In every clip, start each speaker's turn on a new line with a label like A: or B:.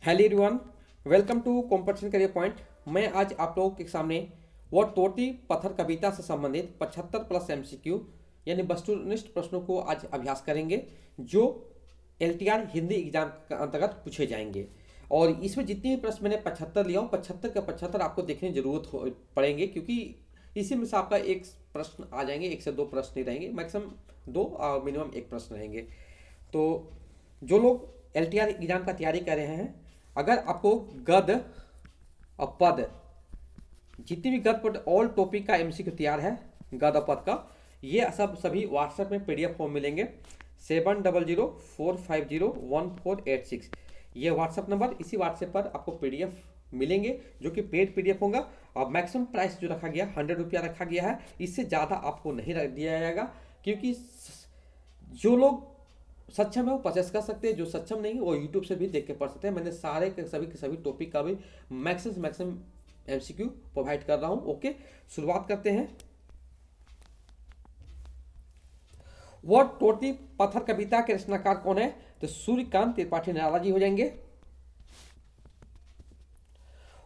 A: Hello everyone, welcome to competition career point. मैं आज आप लोगों के सामने वो तोड़ती पत्थर कविता से संबंधित 75 प्लस एमसीक्यू यानी वस्तुनिष्ठ प्रश्नों को आज अभ्यास करेंगे जो एलटीआर हिंदी एग्जाम के अंतर्गत पूछे जाएंगे। और इसमें जितने भी प्रश्न मैंने 75 लिया हूँ 75 का 75 आपको देखने की जरूरत पड़ेंगे, क्योंकि इसी में से आपका एक प्रश्न आ जाएंगे, एक से दो प्रश्न ही रहेंगे, मैक्सिमम दो और मिनिमम एक प्रश्न रहेंगे। तो जो लोग एलटीआर एग्जाम का तैयारी कर रहे हैं, अगर आपको गद और पद जितनी भी गद पद ऑल टॉपिक का एमसीक्यू तैयार है गद और पद का, ये सब सभी व्हाट्सएप में पीडीएफ फॉर्म मिलेंगे 7004501486। ये व्हाट्सएप नंबर, इसी व्हाट्सएप पर आपको पीडीएफ मिलेंगे जो कि पेड पीडीएफ होगा। और मैक्सिमम प्राइस जो रखा गया 100 रुपया रखा गया है, इससे ज़्यादा आपको नहीं रख दिया जाएगा, क्योंकि जो लोग सक्षम है वो परचेस कर सकते हैं, जो सक्षम नहीं वो यूट्यूब से भी देख के पढ़ सकते हैं। मैंने सारे के सभी टॉपिक का भी मैक्सिमम एमसीक्यू प्रोवाइड कर रहा हूं। ओके, शुरुआत करते हैं। वह टोटी पत्थर कविता के रचनाकार कौन है? तो सूर्यकांत त्रिपाठी निराला जी हो जाएंगे।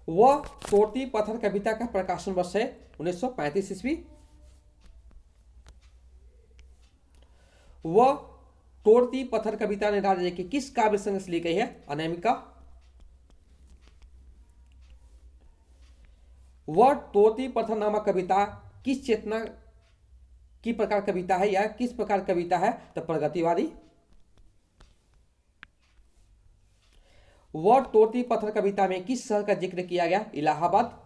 A: वह टोटी पत्थर कविता का प्रकाशन वर्ष है 1935 ईस्वी। वह तोड़ती पत्थर कविता निराला जी की किस काव्य संग्रह से ली गई है? अनामिका। वह तोड़ती पत्थर नामक कविता किस चेतना की प्रकार कविता है या किस प्रकार कविता है? तो प्रगतिवादी। वह तोड़ती पत्थर कविता में किस शहर का जिक्र किया गया? इलाहाबाद।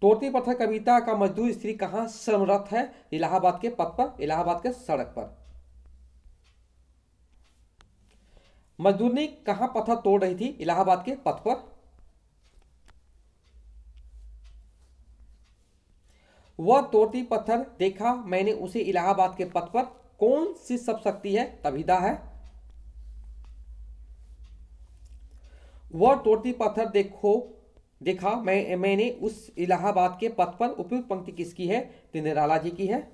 A: तोड़ती पत्थर कविता का मजदूर स्त्री कहां श्रमरत है? इलाहाबाद के पथ पर, इलाहाबाद के सड़क पर। मजदूरनी कहां पत्थर तोड़ रही थी? इलाहाबाद के पथ पर। वह तोड़ती पत्थर देखा मैंने उसे इलाहाबाद के पथ पर, कौन सी सब शक्ति है? तभिदा है। वह तोड़ती पत्थर देखा मैंने उस इलाहाबाद के पथ पर, उपयुक्त पंक्ति किसकी है? निराला जी की है।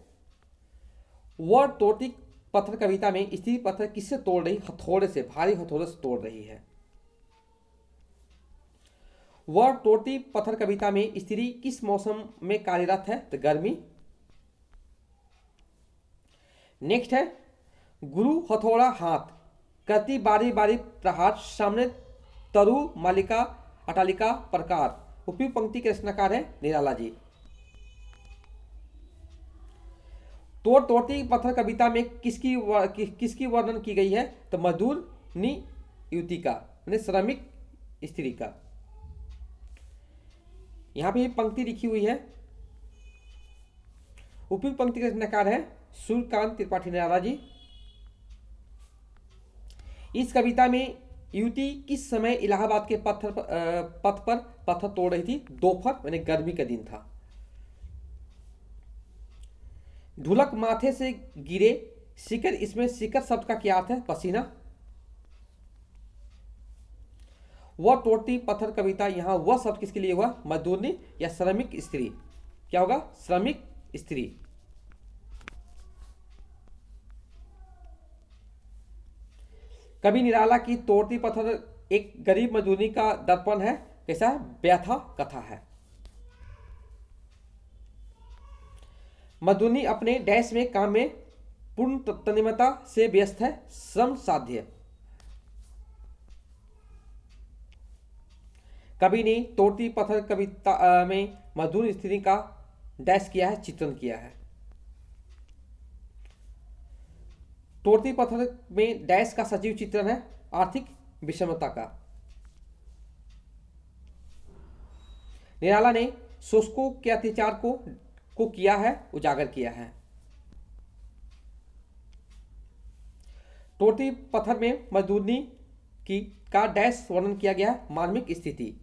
A: वह तोड़ती पत्थर कविता में स्त्री पत्थर किससे तोड़ रही? हथौड़े से, भारी हथौड़े से तोड़ रही है। वह तोड़ती पत्थर कविता में स्त्री किस मौसम में कार्यरत है? तो गर्मी। नेक्स्ट है, गुरु हथौड़ा हाथ करती बारी बारी प्रहार, सामने तरु मालिका अटालिका प्रकार, उपयुक्त पंक्ति के रचनाकार है निराला जी। तोड़ती पत्थर कविता में किसकी वर्णन की गई है? तो मजदूरनी युवती का, यानी श्रमिक स्त्री का। यहां पे पंक्ति लिखी हुई है, उपयुक्त पंक्ति के रचनाकार है सूर्यकांत त्रिपाठी निराला जी। इस कविता में युवती किस समय इलाहाबाद के पथ पर पत्थर तोड़ रही थी? दोपहर, यानी गर्मी का दिन था। ढुलक माथे से गिरे शिकर, इसमें शिकर शब्द का क्या अर्थ है? पसीना। वह तोड़ती पत्थर कविता, यहां वह शब्द किसके लिए हुआ? मजदूरनी या श्रमिक स्त्री। क्या होगा? श्रमिक स्त्री। कवि निराला की तोड़ती पत्थर एक गरीब मजदूरी का दर्पण है। कैसा है? व्यथा कथा है। मजदूरनी अपने डैश में काम में पूर्ण तन्मयता से व्यस्त है, श्रम साध्य। कवि ने तोड़ती पत्थर कविता में मजदूर स्त्री का डैश किया है, चित्रण किया है। तोड़ती पत्थर में डैश का सजीव चित्रण है, आर्थिक विषमता का। निराला ने शोषकों के अत्याचार को किया है, उजागर किया है। तोड़ती पत्थर में मजदूरनी का डैश वर्णन किया गया है, मार्मिक स्थिति।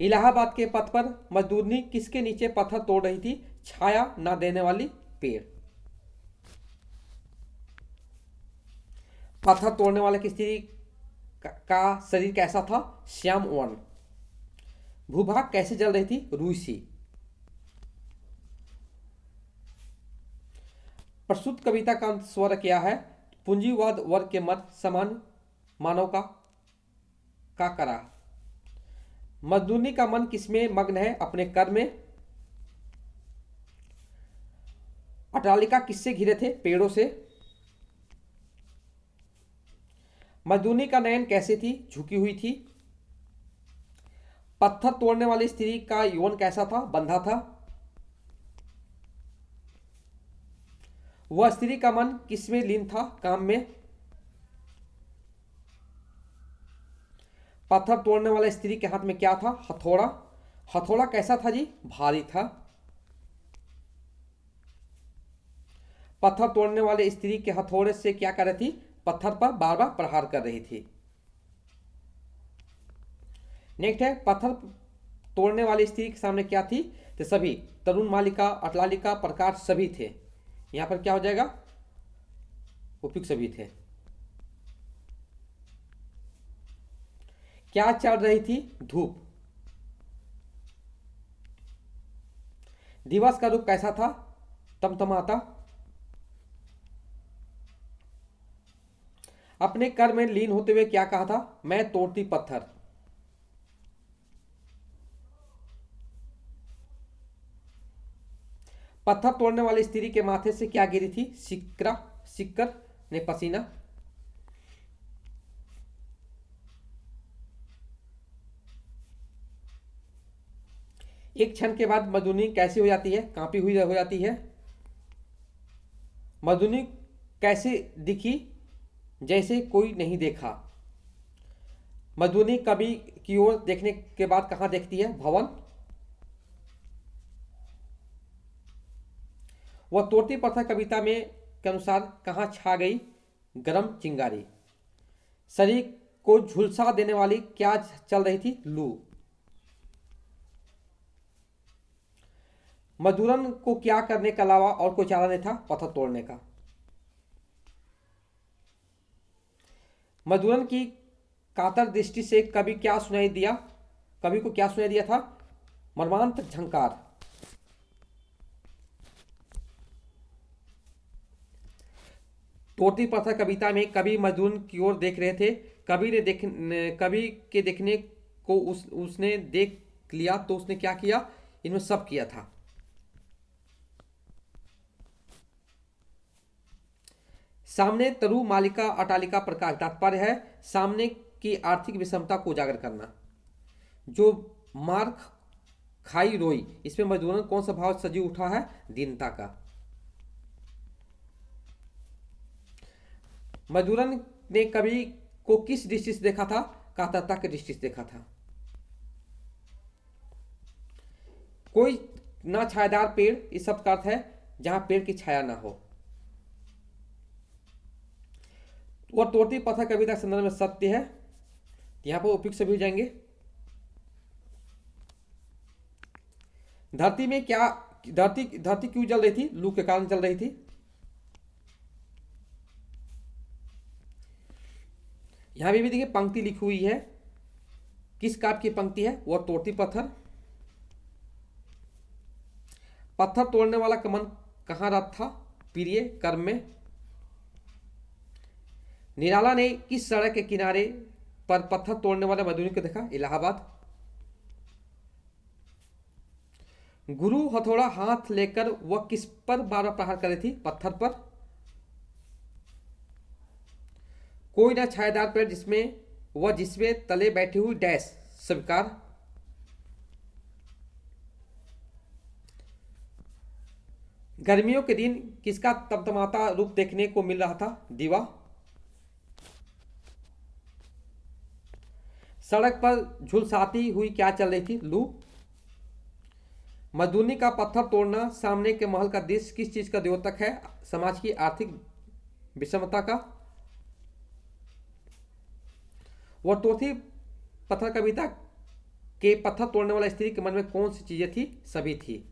A: इलाहाबाद के पथ पर मजदूरनी किसके नीचे पत्थर तोड़ रही थी? छाया ना देने वाली पेड़। पत्थर तोड़ने वाले की स्त्री का शरीर कैसा था? श्याम वर्ण। भूभाग कैसे जल रही थी? रूसी। प्रस्तुत कविता का स्वर क्या है? पूंजीवाद वर्ग के मत समान मानव का करा। मजदूरनी का मन किसमें मग्न है? अपने कर में। अटालिका किससे घिरे थे? पेड़ों से। मजदूरनी का नयन कैसे थी? झुकी हुई थी। पत्थर तोड़ने वाली स्त्री का यौन कैसा था? बंधा था। वह स्त्री का मन किसमें लीन था? काम में। पत्थर तोड़ने वाले स्त्री के हाथ में क्या था? हथौड़ा। हथौड़ा कैसा था जी? भारी था। पत्थर तोड़ने वाले स्त्री के हथौड़े से क्या कर रही थी? पत्थर पर बार बार प्रहार कर रही थी। नेक्स्ट है, पत्थर तोड़ने वाली स्त्री के सामने क्या थी? तो सभी, तरुण मालिका, अटलालिका, प्रकाश सभी थे। यहां पर क्या हो जाएगा? उपयुक्त सभी थे। क्या चल रही थी? धूप। दिवस का रूप कैसा था? तमतमाता। अपने कर में लीन होते हुए क्या कहा था? मैं तोड़ती पत्थर। पत्थर तोड़ने वाली स्त्री के माथे से क्या गिरी थी? सिक्कर ने पसीना। एक क्षण के बाद मधुनी कैसी हो जाती है? कांपी हुई हो जाती है। मधुनी कैसे दिखी? जैसे कोई नहीं देखा। मधुनी कवि की ओर देखने के बाद कहां देखती है? भवन। वह तोड़ती पत्थर कविता में के अनुसार कहां छा गई? गरम चिंगारी। शरीर को झुलसा देने वाली क्या चल रही थी? लू। मधुरन को क्या करने के अलावा और कोई चारा नहीं था? पत्थर तोड़ने का। मधुरन की कातर दृष्टि से कवि क्या सुनाई दिया? कवि को क्या सुनाई दिया था? मर्मांतक झंकार। तोड़ती पत्थर कविता में कवि मजदूर की ओर देख रहे थे। कवि के देखने को उसने देख लिया तो उसने क्या किया? इनमें सब किया था। सामने तरु मालिका अटालिका प्रकाश। तात्पर्य है सामने की आर्थिक विषमता को उजागर करना। जो मार खाई रोई, इसमें मजदूरन कौन सा भाव सजीव उठा है? दीनता का। मजदूरन ने कवि को किस दृष्टि से देखा था? कातरता की दृष्टि से देखा था। कोई ना छायादार पेड़, इस शब्द का अर्थ है जहां पेड़ की छाया ना हो। वह तोड़ती पत्थर कविता संदर्भ में सत्य है। यहां पर उपयुक्त सभी हो जाएंगे। धरती में क्या धरती क्यों जल रही थी? लू के कारण जल रही थी। यहां भी देखिए पंक्ति लिखी हुई है। किस काव्य की पंक्ति है? वह तोड़ती पत्थर। पत्थर तोड़ने वाला का मन कहां रहा था? प्रिय कर्म में। निराला ने किस सड़क के किनारे पर पत्थर तोड़ने वाले मजदूरों को देखा? इलाहाबाद। गुरु हथौड़ा हाथ लेकर वह किस पर बार बार प्रहार कर रही थी? पत्थर पर। कोई ना छायादार पेड़ जिसमें तले बैठी हुई डैश स्वीकार। गर्मियों के दिन किसका तमतमाता रूप देखने को मिल रहा था? दीवा। सड़क पर झुलसाती हुई क्या चल रही थी? लू। मजदूरनी का पत्थर तोड़ना सामने के महल का दृश्य किस चीज का द्योतक है? समाज की आर्थिक विषमता का। वह तोड़ती पत्थर कविता के पत्थर तोड़ने वाला स्त्री के मन में कौन सी चीजें थी? सभी थी।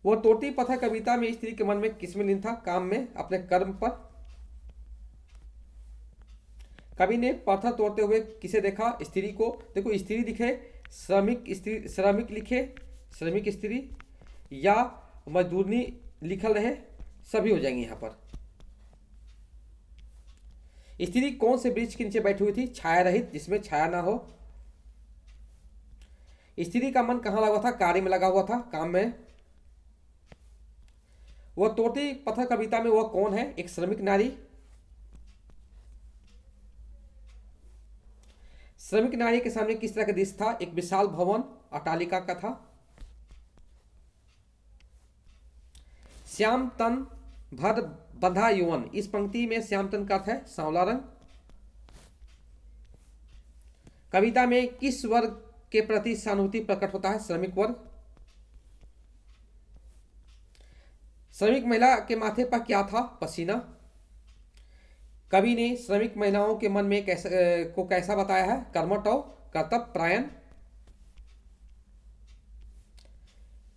A: वह तोड़ती पत्थर कविता में स्त्री के मन में किसमें लीन था? काम में, अपने कर्म पर। कवि ने पत्थर तोड़ते हुए किसे देखा? स्त्री को। देखो स्त्री दिखे, श्रमिक स्त्री, श्रमिक लिखे, श्रमिक स्त्री, या मजदूरनी लिखल रहे, सभी हो जाएंगे यहाँ पर। स्त्री कौन से वृक्ष के नीचे बैठी हुई थी? छाया रहित, जिसमें छाया ना हो। स्त्री का मन कहाँ लगा हुआ था? कार्य में लगा हुआ था, काम में। वह तोड़ती पत्थर कविता में वह कौन है? एक श्रमिक नारी। श्रमिक नारी के सामने किस तरह का दृश्य था? एक विशाल भवन, अट्टालिका का था। श्याम तन भर बंधा यौवन, इस पंक्ति में श्याम तन का अर्थ है सांवला रंग। कविता में किस वर्ग के प्रति सहानुभूति प्रकट होता है? श्रमिक वर्ग। श्रमिक महिला के माथे पर क्या था? पसीना। कवि ने श्रमिक महिलाओं के मन में कैसा बताया है? कर्मठ और कर्तव्य परायण।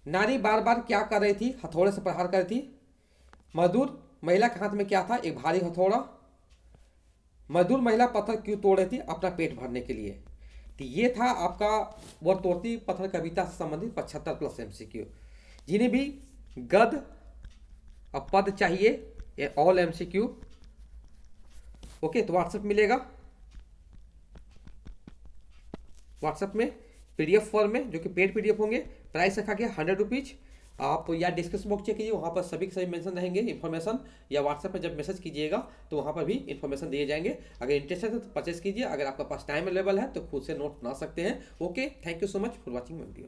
A: नारी बार बार क्या कर रही थी? हथौड़े से प्रहार कर रही थी। मजदूर महिला के हाथ में क्या था? एक भारी हथौड़ा। मजदूर महिला पत्थर क्यों तोड़ रही थी? अपना पेट भरने के लिए। तो ये था आपका वह तोड़ती पत्थर कविता से संबंधित 75+ MCQ। जिन्हें भी गद्य और पद चाहिए, ये ऑल MCQ। ओके, तो व्हाट्सएप मिलेगा। व्हाट्सएप में PDF फॉर्म में, जो कि पेड PDF होंगे। प्राइस रखा गया 100 रुपीज। आप या डिस्क्रिप्शन बॉक्स चेक कीजिए, वहाँ पर सभी के सभी मेंशन रहेंगे इन्फॉर्मेशन, या व्हाट्सएप पे जब मैसेज कीजिएगा तो वहाँ पर भी इन्फॉर्मेशन दिए जाएंगे। अगर इंटरेस्टेड है तो परचेस कीजिए, अगर आपका पास टाइम अवेलेबल है तो खुद से नोट बना सकते हैं। Okay, thank you so much for watching my video.